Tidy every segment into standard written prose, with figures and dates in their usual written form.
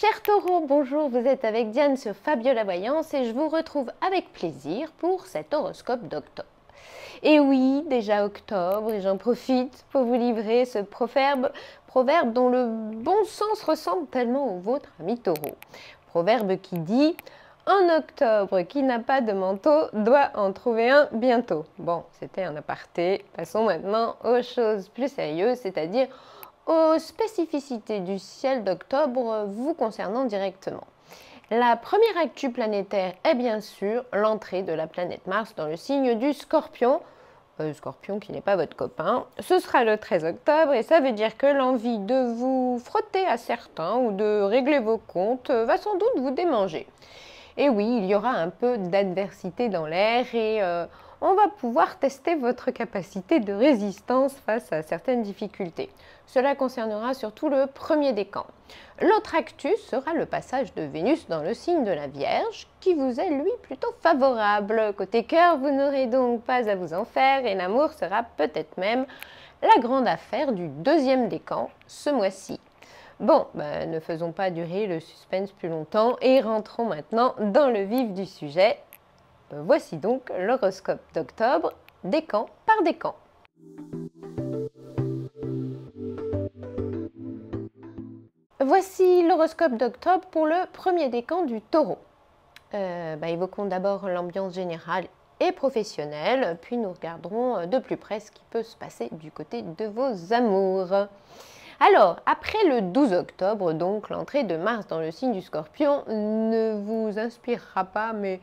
Chers taureaux, bonjour, vous êtes avec Diane sur Fabiola Voyance et je vous retrouve avec plaisir pour cet horoscope d'octobre. Et oui, déjà octobre et j'en profite pour vous livrer ce proverbe dont le bon sens ressemble tellement au vôtre, ami taureau. Proverbe qui dit « En octobre, qui n'a pas de manteau doit en trouver un bientôt ». Bon, c'était un aparté, passons maintenant aux choses plus sérieuses, c'est-à-dire aux spécificités du ciel d'octobre vous concernant directement. La première actu planétaire est bien sûr l'entrée de la planète Mars dans le signe du Scorpion. Scorpion qui n'est pas votre copain. Ce sera le 13 octobre et ça veut dire que l'envie de vous frotter à certains ou de régler vos comptes va sans doute vous démanger. Et oui, il y aura un peu d'adversité dans l'air et on va pouvoir tester votre capacité de résistance face à certaines difficultés. Cela concernera surtout le premier décan. L'autre actu sera le passage de Vénus dans le signe de la Vierge, qui vous est lui plutôt favorable. Côté cœur, vous n'aurez donc pas à vous en faire et l'amour sera peut-être même la grande affaire du deuxième décan ce mois-ci. Bon, ne faisons pas durer le suspense plus longtemps et rentrons maintenant dans le vif du sujet. Voici donc l'horoscope d'octobre, décan par décan. Voici l'horoscope d'octobre pour le premier décan du Taureau. Évoquons d'abord l'ambiance générale et professionnelle, puis nous regarderons de plus près ce qui peut se passer du côté de vos amours. Alors, après le 12 octobre, donc l'entrée de Mars dans le signe du Scorpion ne vous inspirera pas, mais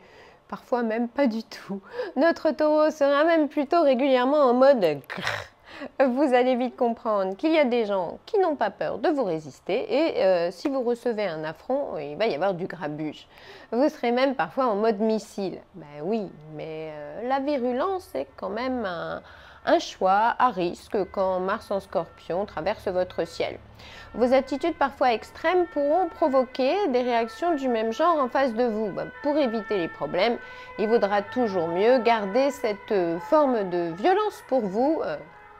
parfois même pas du tout. Notre taureau sera même plutôt régulièrement en mode grrr. Vous allez vite comprendre qu'il y a des gens qui n'ont pas peur de vous résister et si vous recevez un affront, il va y avoir du grabuge. Vous serez même parfois en mode missile. Ben oui, mais la virulence est quand même un choix à risque quand Mars en Scorpion traverse votre ciel. Vos attitudes parfois extrêmes pourront provoquer des réactions du même genre en face de vous. Pour éviter les problèmes, il vaudra toujours mieux garder cette forme de violence pour vous,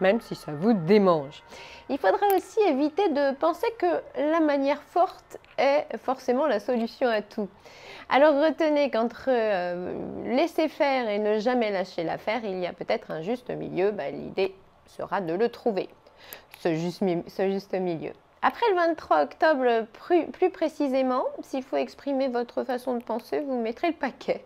même si ça vous démange. Il faudra aussi éviter de penser que la manière forte est forcément la solution à tout. Alors retenez qu'entre laisser faire et ne jamais lâcher l'affaire, il y a peut-être un juste milieu. L'idée sera de le trouver, ce juste milieu. Après le 23 octobre, plus précisément, s'il faut exprimer votre façon de penser, vous mettrez le paquet.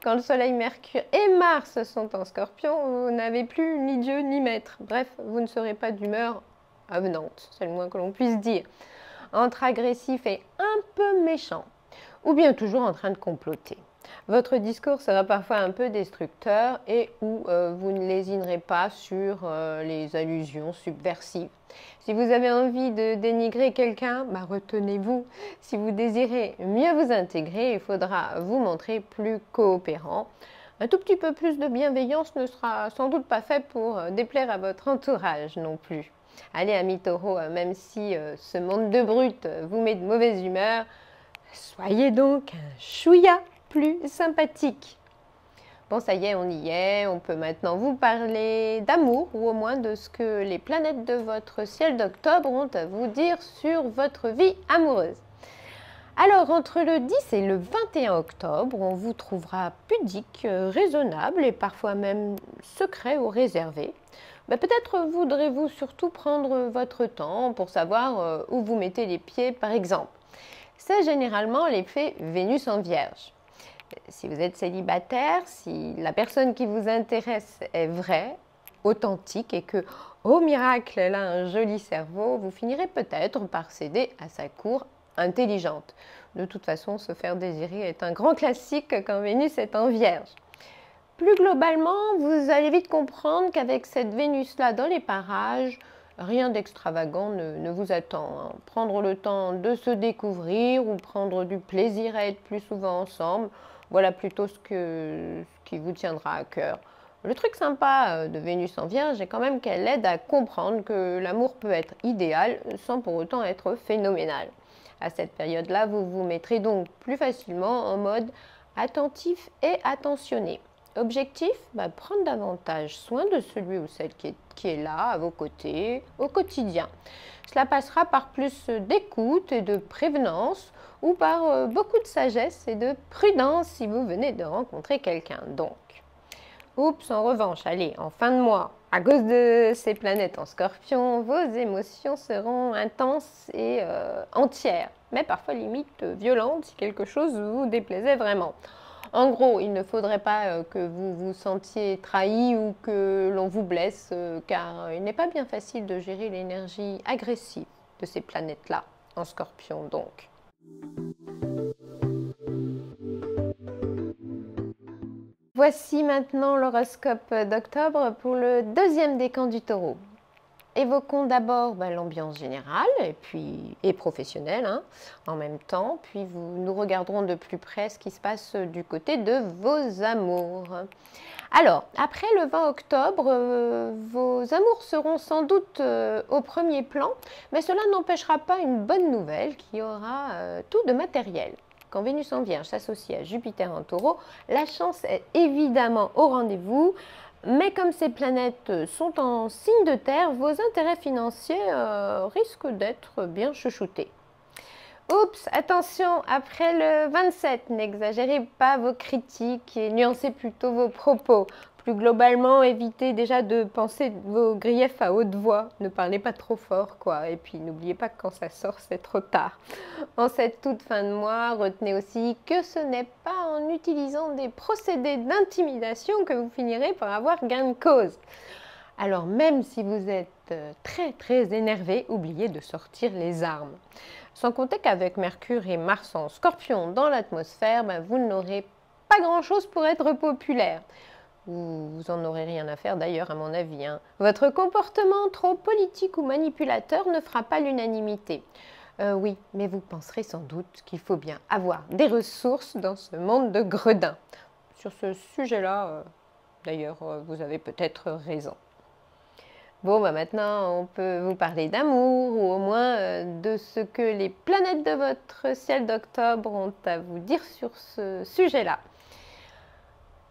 Quand le Soleil, Mercure et Mars sont en Scorpion, vous n'avez plus ni Dieu ni maître. Bref, vous ne serez pas d'humeur avenante, c'est le moins que l'on puisse dire. Entre agressif et un peu méchant, ou bien toujours en train de comploter. Votre discours sera parfois un peu destructeur et où vous ne lésinerez pas sur les allusions subversives. Si vous avez envie de dénigrer quelqu'un, retenez-vous. Si vous désirez mieux vous intégrer, il faudra vous montrer plus coopérant. Un tout petit peu plus de bienveillance ne sera sans doute pas fait pour déplaire à votre entourage non plus. Allez, amis taureaux, même si ce monde de brutes vous met de mauvaise humeur, soyez donc un chouïa plus sympathique. Bon, ça y est, on y est. On peut maintenant vous parler d'amour ou au moins de ce que les planètes de votre ciel d'octobre ont à vous dire sur votre vie amoureuse. Alors, entre le 10 et le 21 octobre, on vous trouvera pudique, raisonnable et parfois même secret ou réservé. Peut-être voudrez-vous surtout prendre votre temps pour savoir où vous mettez les pieds, par exemple. C'est généralement l'effet Vénus en Vierge. Si vous êtes célibataire, si la personne qui vous intéresse est vraie, authentique et que, oh miracle, elle a un joli cerveau, vous finirez peut-être par céder à sa cour intelligente. De toute façon, se faire désirer est un grand classique quand Vénus est en Vierge. Plus globalement, vous allez vite comprendre qu'avec cette Vénus-là dans les parages, rien d'extravagant ne vous attend. Prendre le temps de se découvrir ou prendre du plaisir à être plus souvent ensemble, voilà plutôt ce qui vous tiendra à cœur. Le truc sympa de Vénus en Vierge est quand même qu'elle aide à comprendre que l'amour peut être idéal sans pour autant être phénoménal. À cette période-là, vous vous mettrez donc plus facilement en mode attentif et attentionné. Objectif, prendre davantage soin de celui ou celle qui est là, à vos côtés, au quotidien. Cela passera par plus d'écoute et de prévenance, ou par beaucoup de sagesse et de prudence si vous venez de rencontrer quelqu'un. Donc, oups, en revanche, allez, en fin de mois, à cause de ces planètes en Scorpion, vos émotions seront intenses et entières, mais parfois limite violentes si quelque chose vous déplaisait vraiment. En gros, il ne faudrait pas que vous vous sentiez trahi ou que l'on vous blesse, car il n'est pas bien facile de gérer l'énergie agressive de ces planètes-là, en Scorpion donc. Voici maintenant l'horoscope d'octobre pour le deuxième décan du Taureau. Évoquons d'abord l'ambiance générale et professionnelle en même temps, puis nous regarderons de plus près ce qui se passe du côté de vos amours. Alors, après le 20 octobre, vos amours seront sans doute au premier plan, mais cela n'empêchera pas une bonne nouvelle qui aura tout de matériel. Quand Vénus en Vierge s'associe à Jupiter en Taureau, la chance est évidemment au rendez-vous. Mais comme ces planètes sont en signe de terre, vos intérêts financiers risquent d'être bien chouchoutés. Oups, attention, après le 27, n'exagérez pas vos critiques et nuancez plutôt vos propos. Plus globalement, évitez déjà de penser vos griefs à haute voix. Ne parlez pas trop fort, quoi. Et puis, n'oubliez pas que quand ça sort, c'est trop tard. En cette toute fin de mois, retenez aussi que ce n'est pas en utilisant des procédés d'intimidation que vous finirez par avoir gain de cause. Alors, même si vous êtes très énervé, oubliez de sortir les armes. Sans compter qu'avec Mercure et Mars en Scorpion dans l'atmosphère, vous n'aurez pas grand-chose pour être populaire. Vous en aurez rien à faire d'ailleurs à mon avis. Votre comportement trop politique ou manipulateur ne fera pas l'unanimité. Oui, mais vous penserez sans doute qu'il faut bien avoir des ressources dans ce monde de gredins. Sur ce sujet-là, d'ailleurs, vous avez peut-être raison. Bon, maintenant, on peut vous parler d'amour ou au moins de ce que les planètes de votre ciel d'octobre ont à vous dire sur ce sujet-là.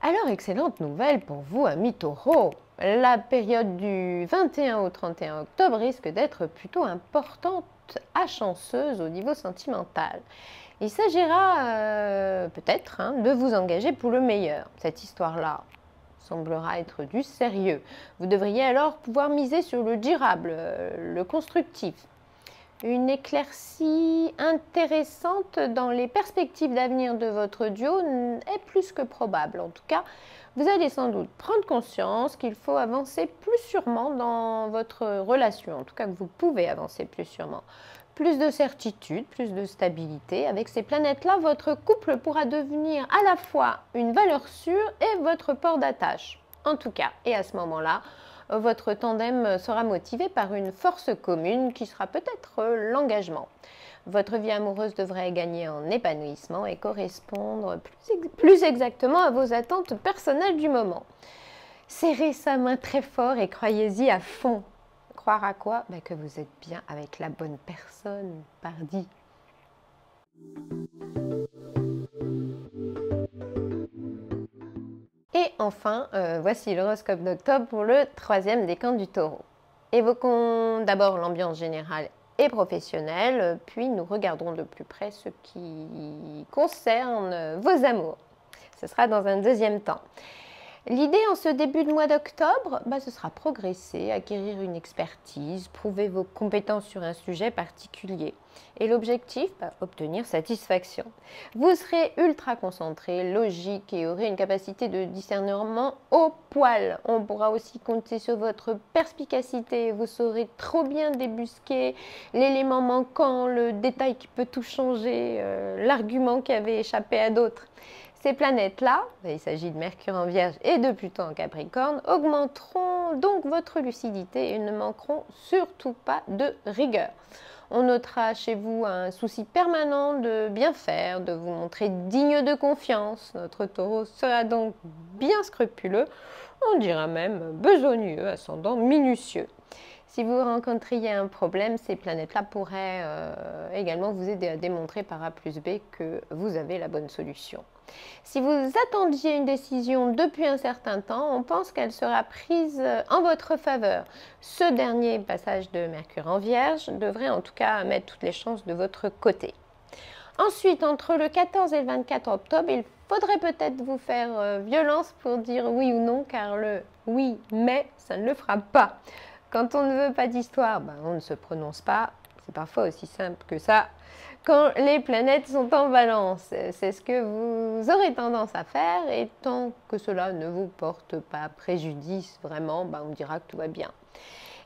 Alors, excellente nouvelle pour vous, amis Taureau. La période du 21 au 31 octobre risque d'être plutôt importante à chanceuse au niveau sentimental. Il s'agira peut-être de vous engager pour le meilleur. Cette histoire-là semblera être du sérieux. Vous devriez alors pouvoir miser sur le durable, le constructif. Une éclaircie intéressante dans les perspectives d'avenir de votre duo est plus que probable. En tout cas, vous allez sans doute prendre conscience qu'il faut avancer plus sûrement dans votre relation. En tout cas, que vous pouvez avancer plus sûrement. Plus de certitude, plus de stabilité. Avec ces planètes-là, votre couple pourra devenir à la fois une valeur sûre et votre port d'attache. En tout cas, et à ce moment-là, votre tandem sera motivé par une force commune qui sera peut-être l'engagement. Votre vie amoureuse devrait gagner en épanouissement et correspondre plus exactement à vos attentes personnelles du moment. Serrez sa main très fort et croyez-y à fond. Croire à quoi? Que vous êtes bien avec la bonne personne, pardi. Et enfin, voici l'horoscope d'octobre pour le troisième décan du Taureau. Évoquons d'abord l'ambiance générale et professionnelle, puis nous regarderons de plus près ce qui concerne vos amours. Ce sera dans un deuxième temps. L'idée en ce début de mois d'octobre, ce sera progresser, acquérir une expertise, prouver vos compétences sur un sujet particulier. Et l'objectif, obtenir satisfaction. Vous serez ultra concentré, logique et aurez une capacité de discernement au poil. On pourra aussi compter sur votre perspicacité. Vous saurez trop bien débusquer l'élément manquant, le détail qui peut tout changer, l'argument qui avait échappé à d'autres. Ces planètes-là, il s'agit de Mercure en Vierge et de Pluton en Capricorne, augmenteront donc votre lucidité et ne manqueront surtout pas de rigueur. On notera chez vous un souci permanent de bien faire, de vous montrer digne de confiance. Notre Taureau sera donc bien scrupuleux, on dira même besogneux, ascendant minutieux. Si vous rencontriez un problème, ces planètes-là pourraient également vous aider à démontrer par A plus B que vous avez la bonne solution. Si vous attendiez une décision depuis un certain temps, on pense qu'elle sera prise en votre faveur. Ce dernier passage de Mercure en Vierge devrait en tout cas mettre toutes les chances de votre côté. Ensuite, entre le 14 et le 24 octobre, il faudrait peut-être vous faire violence pour dire oui ou non, car le oui, mais, ça ne le fera pas. Quand on ne veut pas d'histoire, ben, on ne se prononce pas. C'est parfois aussi simple que ça. Quand les planètes sont en balance, c'est ce que vous aurez tendance à faire, et tant que cela ne vous porte pas préjudice vraiment, ben, on dira que tout va bien.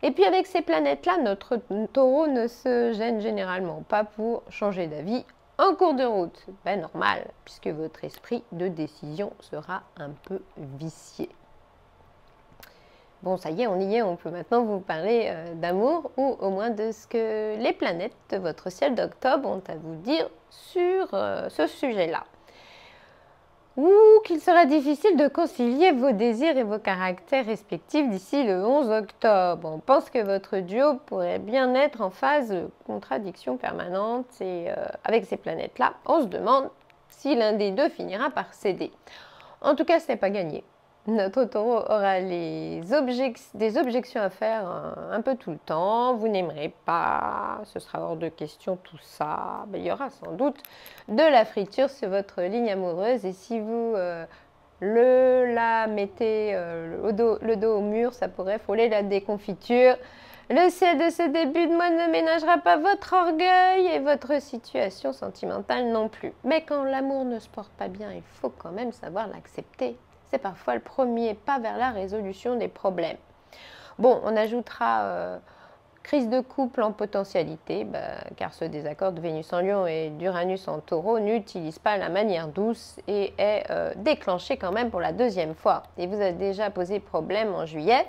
Et puis avec ces planètes-là, notre taureau ne se gêne généralement pas pour changer d'avis en cours de route. Ben normal, puisque votre esprit de décision sera un peu vicié. Bon, ça y est, on y est, on peut maintenant vous parler d'amour, ou au moins de ce que les planètes de votre ciel d'octobre ont à vous dire sur ce sujet-là. Ou qu'il sera difficile de concilier vos désirs et vos caractères respectifs d'ici le 11 octobre. On pense que votre duo pourrait bien être en phase de contradiction permanente, et avec ces planètes-là, on se demande si l'un des deux finira par céder. En tout cas, ce n'est pas gagné. Notre taureau aura des objections à faire un peu tout le temps. Vous n'aimerez pas, ce sera hors de question tout ça. Ben, il y aura sans doute de la friture sur votre ligne amoureuse, et si vous la mettez le dos au mur, ça pourrait frôler la déconfiture. Le ciel de ce début de mois ne ménagera pas votre orgueil et votre situation sentimentale non plus. Mais quand l'amour ne se porte pas bien, il faut quand même savoir l'accepter. C'est parfois le premier pas vers la résolution des problèmes. Bon, on ajoutera crise de couple en potentialité, car ce désaccord de Vénus en Lion et d'Uranus en Taureau n'utilise pas la manière douce et est déclenché quand même pour la deuxième fois. Et vous avez déjà posé problème en juillet.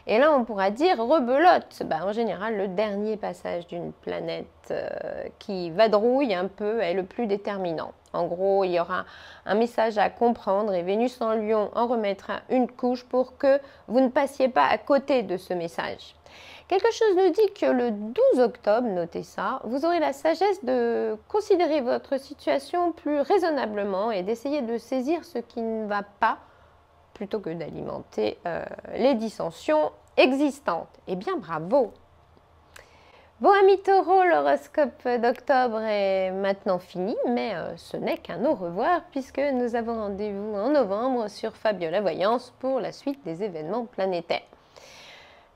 Et là, on pourra dire rebelote. En général, le dernier passage d'une planète qui vadrouille un peu est le plus déterminant. En gros, il y aura un message à comprendre, et Vénus en Lion en remettra une couche pour que vous ne passiez pas à côté de ce message. Quelque chose nous dit que le 12 octobre, notez ça, vous aurez la sagesse de considérer votre situation plus raisonnablement et d'essayer de saisir ce qui ne va pas, plutôt que d'alimenter les dissensions existantes. Eh bien, bravo! Bon, amis taureaux, l'horoscope d'octobre est maintenant fini, mais ce n'est qu'un au revoir, puisque nous avons rendez-vous en novembre sur Fabiola Voyance pour la suite des événements planétaires.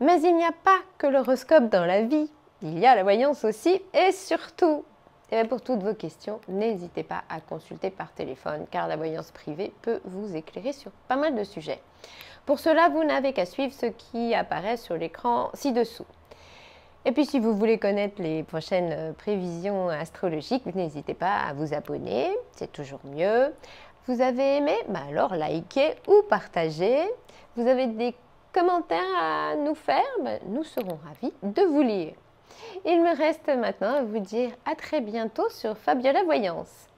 Mais il n'y a pas que l'horoscope dans la vie, il y a la voyance aussi, et surtout, pour toutes vos questions, n'hésitez pas à consulter par téléphone, car la voyance privée peut vous éclairer sur pas mal de sujets. Pour cela, vous n'avez qu'à suivre ce qui apparaît sur l'écran ci-dessous. Et puis, si vous voulez connaître les prochaines prévisions astrologiques, n'hésitez pas à vous abonner, c'est toujours mieux. Vous avez aimé? Alors likez ou partagez. Vous avez des commentaires à nous faire? Nous serons ravis de vous lire. Il me reste maintenant à vous dire à très bientôt sur Fabiola Voyance.